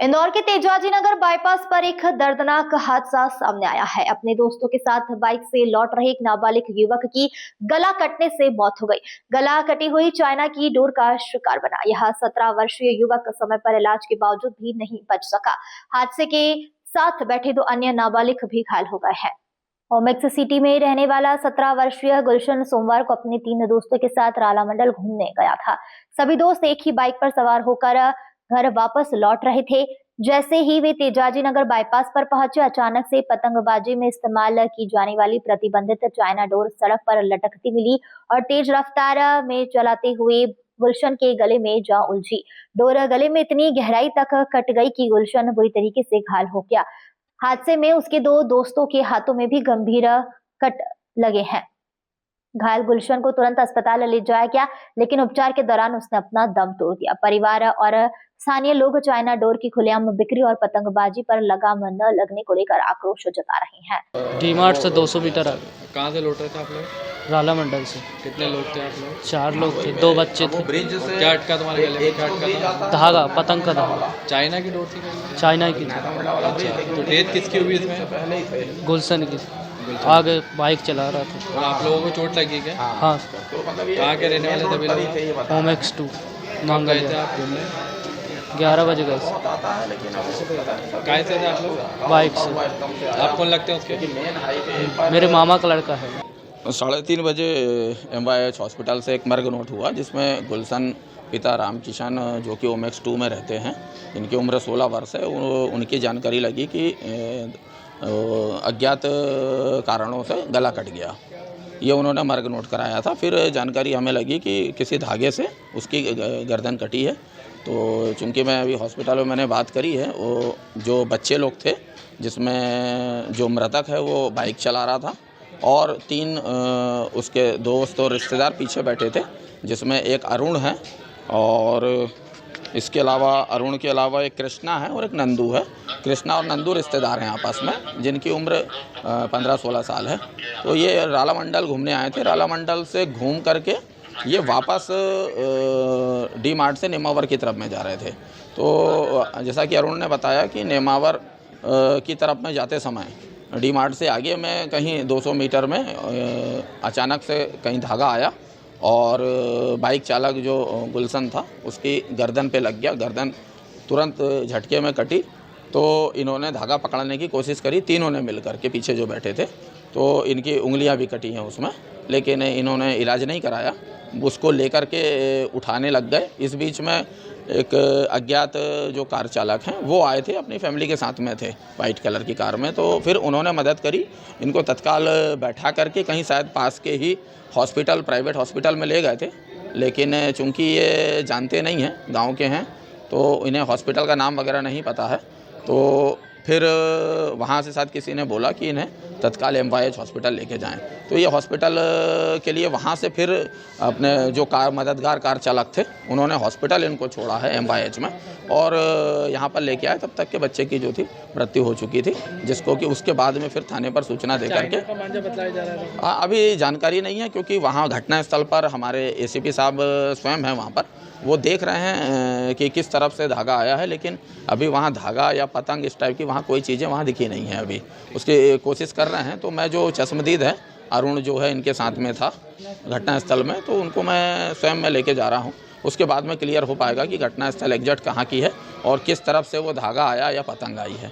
इंदौर के तेजाजी नगर बाईपास पर एक दर्दनाक हादसा सामने आया है। अपने दोस्तों के साथ बाइक से लौट रहे एक नाबालिग युवक की गला कटने से मौत हो गई। गला कटी हुई चाइना की डोर का शिकार बना। यह 17 वर्षीय युवक समय पर इलाज के बावजूद भी नहीं बच सका। हादसे के साथ बैठे दो अन्य नाबालिग भी घायल हो गए हैं। ओमेक्स सिटी में रहने वाला 17 वर्षीय गुलशन सोमवार को अपने 3 दोस्तों के साथ राला मंडल घूमने गया था। सभी दोस्त एक ही बाइक पर सवार होकर घर वापस लौट रहे थे। जैसे ही वे तेजाजी नगर बाईपास पर पहुंचे, अचानक से पतंगबाजी में इस्तेमाल की जाने वाली प्रतिबंधित चाइना डोर सड़क पर लटकती मिली और तेज रफ्तार में चलाते हुए गुलशन के गले में जा उलझी। डोर गले में इतनी गहराई तक कट गई कि गुलशन बुरी तरीके से घायल हो गया। हादसे में उसके 2 दोस्तों के हाथों में भी गंभीर कट लगे हैं। घायल गुलशन को तुरंत अस्पताल ले जाया गया, लेकिन उपचार के दौरान उसने अपना दम तोड़ दिया। परिवार और स्थानीय लोग चाइना डोर की खुलेआम बिक्री और पतंगबाजी पर लगाम न लगने को लेकर आक्रोश जता रहे हैं। डीमार्ट से 200 मीटर आगे। कहाँ से लौट रहे थे आप लोग? राला मंडल से। कितने लोग थे आप लोग? 4 लोग थे, 2 बच्चे थे। क्या अटका तुम्हारे गले में? क्या अटका था? धागा, पतंग का धागा। चाइना की डोर थी? चाइना की थी। अच्छा, तो डेथ किसकी हुई इसमें? गुलशन की। आगे बाइक चला रहा था। और आप लोगों को चोट लगी क्या? हाँ। कहाँ के रहने वाले सभी लोग? ओमेक्स 2 कब गए थे आप घूमने? 11 बजे गए। कैसे थे आप लोग? बाइक से। आप कौन लगते हैं उसके? मेरे मामा का लड़का है। 3:30 बजे MYH हॉस्पिटल से एक मर्ग नोट हुआ, जिसमें गुलशन पिता रामकिशन जो कि ओमेक्स 2 में रहते हैं, इनकी उम्र 16 वर्ष है। उनकी जानकारी लगी कि अज्ञात कारणों से गला कट गया। ये उन्होंने मर्ग नोट कराया था। फिर जानकारी हमें लगी कि किसी धागे से उसकी गर्दन कटी है। तो चूँकि मैं अभी हॉस्पिटल में मैंने बात करी है, वो जो बच्चे लोग थे, जिसमें जो मृतक है वो बाइक चला रहा था और 3 उसके दोस्त और रिश्तेदार पीछे बैठे थे, जिसमें एक अरुण है और इसके अलावा अरुण के अलावा एक कृष्णा है और एक नंदू है। कृष्णा और नंदू रिश्तेदार हैं आपस में, जिनकी उम्र 15-16 साल है। तो ये राला मंडल घूमने आए थे। राला मंडल से घूम करके ये वापस डीमार्ट से नेमावर की तरफ में जा रहे थे। तो जैसा कि अरुण ने बताया कि नेमावर की तरफ में जाते समय डीमार्ट से आगे में कहीं 200 मीटर में अचानक से कहीं धागा आया और बाइक चालक जो गुलशन था उसकी गर्दन पे लग गया। गर्दन तुरंत झटके में कटी। तो इन्होंने धागा पकड़ने की कोशिश करी, तीनों ने मिलकर के, पीछे जो बैठे थे। तो इनकी उंगलियां भी कटी हैं उसमें, लेकिन इन्होंने इलाज नहीं कराया। उसको लेकर के उठाने लग गए। इस बीच में एक अज्ञात जो कार चालक हैं वो आए थे, अपनी फैमिली के साथ में थे, वाइट कलर की कार में। तो फिर उन्होंने मदद करी, इनको तत्काल बैठा करके कहीं शायद पास के ही हॉस्पिटल, प्राइवेट हॉस्पिटल में ले गए थे। लेकिन चूंकि ये जानते नहीं हैं, गांव के हैं, तो इन्हें हॉस्पिटल का नाम वगैरह नहीं पता है। तो फिर वहाँ से शायद किसी ने बोला कि इन्हें तत्काल MYH हॉस्पिटल लेके जाएं। तो ये हॉस्पिटल के लिए वहाँ से फिर अपने जो मददगार कार चालक थे, उन्होंने हॉस्पिटल इनको छोड़ा है MYH में और यहाँ पर लेके आए। तब तक के बच्चे की जो थी मृत्यु हो चुकी थी, जिसको कि उसके बाद में फिर थाने पर सूचना दे करके अभी जानकारी नहीं है, क्योंकि वहाँ घटनास्थल पर हमारे ACP साहब स्वयं हैं वहाँ पर, वो देख रहे हैं कि किस तरफ से धागा आया है। लेकिन अभी वहाँ धागा या पतंग इस टाइप की वहाँ कोई चीज़ें वहाँ दिखी नहीं है। अभी उसकी कोशिश कर रहे हैं। तो मैं जो चश्मदीद है, अरुण जो है इनके साथ में था घटनास्थल में, तो उनको मैं स्वयं में लेके जा रहा हूँ। उसके बाद में क्लियर हो पाएगा कि घटनास्थल एग्जैक्ट कहाँ की है और किस तरफ से वो धागा आया या पतंग आई है।